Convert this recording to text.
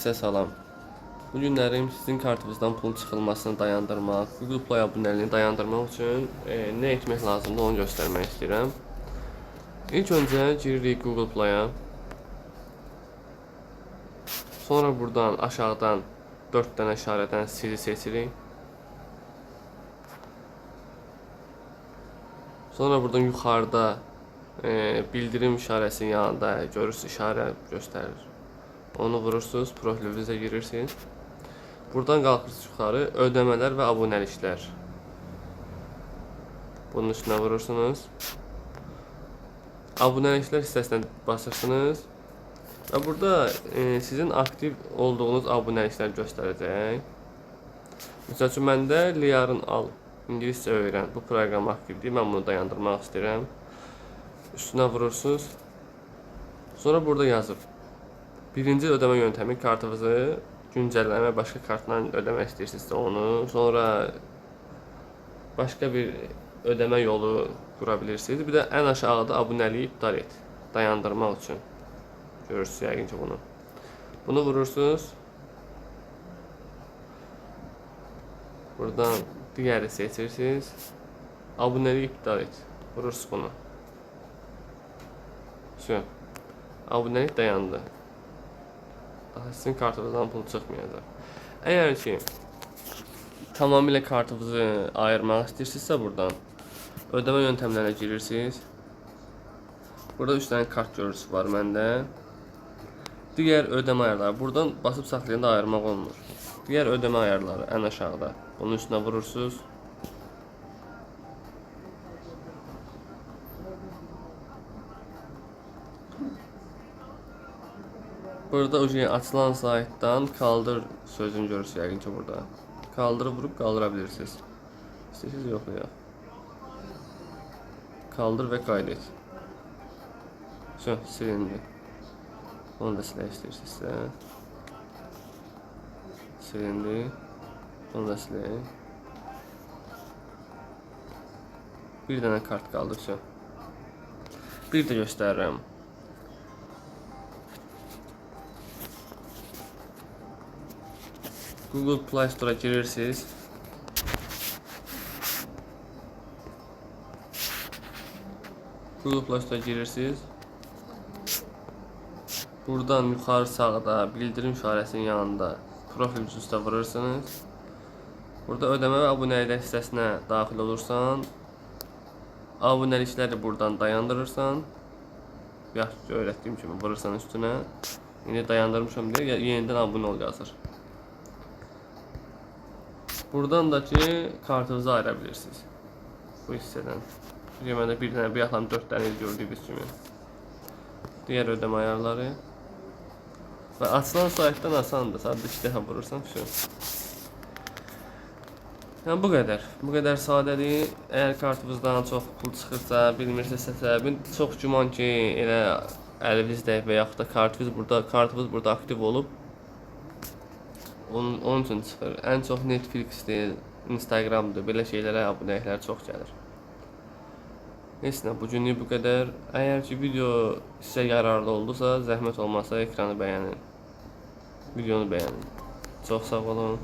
Qısa salam. Bu günlərim sizin kartınızdan pulun çıxılmasını dayandırmaq, Google Play abunəliyini dayandırmaq üçün nə etmək lazımdır onu göstərmək istəyirəm. İlk öncə giririk Google Play-a. Sonra buradan aşağıdan 4 dənə işarədən sili seçirik. Sonra buradan yuxarıda bildirim işarəsinin yanında görürsünüz işarə göstərir. Onu vurursunuz, profilinizə girirsiniz. Buradan qalxırsınız yuxarı, ödəmələr və abunəliklər. Bunun üstünə vurursunuz. Abunəliklər hissəsinə basırsınız. Və burada sizin aktiv olduğunuz abunəliklər göstərəcək. Məsəl üçün, məndə Liarın Al, İngiliscə öyrən, bu proqram aktivdir. Mən bunu dayandırmaq istəyirəm. Üstünə vurursunuz. Sonra burada yazır. Birinci ödəmə yöntəmi kartınızı güncəlləmə, başqa kartla ödəmək istəyirsinizsə onu. Sonra başqa bir ödəmə yolu qura bilirsiniz. Bir də ən aşağıda abunəliyi iptal et, dayandırmaq üçün. Görürsünüz yəqin ki bunu. Bunu vurursunuz. Buradan digəri seçirsiniz. Abunəliyi iptal et. Vurursunuz bunu. Abunəlik dayandı. Daha sizin kartınızdan pul çıxmayacaq. Əgər ki tamamilə kartınızı ayırmaq istəyirsinizsə buradan ödəmə yöntəmlərinə girirsiniz. Burada 3 dənə kart görüntüsü var məndə. Digər ödəmə ayarları. Buradan basıb saxlayanda ayırmaq olmur. Digər ödəmə ayarları ən aşağıda. Bunun üstünə vurursunuz. Burada açılan saytdan kaldır sözünü görürsünüz yəqin ki burada. Kaldırıb vurup qaldırabilirsiniz. İstəyirsiniz yoxlayaq. Kaldır və qaydet. Silindi. Onu da silək istəyirsinizsə. Silindi. Onu da silək. Bir dənə kart qaldı. Bir də göstərirəm. Google Play Store'a girirsiniz. Google Play Store'a girirsiniz. Buradan yuxarı sağda bildirim işarəsinin yanında profil üstə vurursunuz. Burada ödəmə və abunəliklər hissəsinə daxil olursan, abunəlikləri buradan dayandırırsan, yaxşı öyrətdiyim kimi vurursan üstünə. İndi dayandırmışam deyə yenidən abunə ol yazır. Buradan da ki kartınızı ayırabilirsiniz bu hissədən. Məndə bir dənə, bir yaxlam 4 dənə gördüyünüz kimi. Digər ödəmə ayarları. Və açılan saytdan asandır. Sadəcə 2 dəfə vurursan, Yəni bu qədər. Bu qədər sadədir. Əgər kartınızdan çox pul çıxırsa, bilmirsinizsə səbəbin, çox güman ki elə əlinizdəyik və yaxud da kartınız burada aktiv olub. Onun üçün çıxır. Ən çox Netflixdir, Instagramdır, belə şeylərə abunəliklər çox gəlir. Heç nə, bugünlük bu qədər. Əgər ki video sizə yararlı oldusa, zəhmət olmasa ekranı bəyənin. Videonu bəyənin. Çox sağ olun.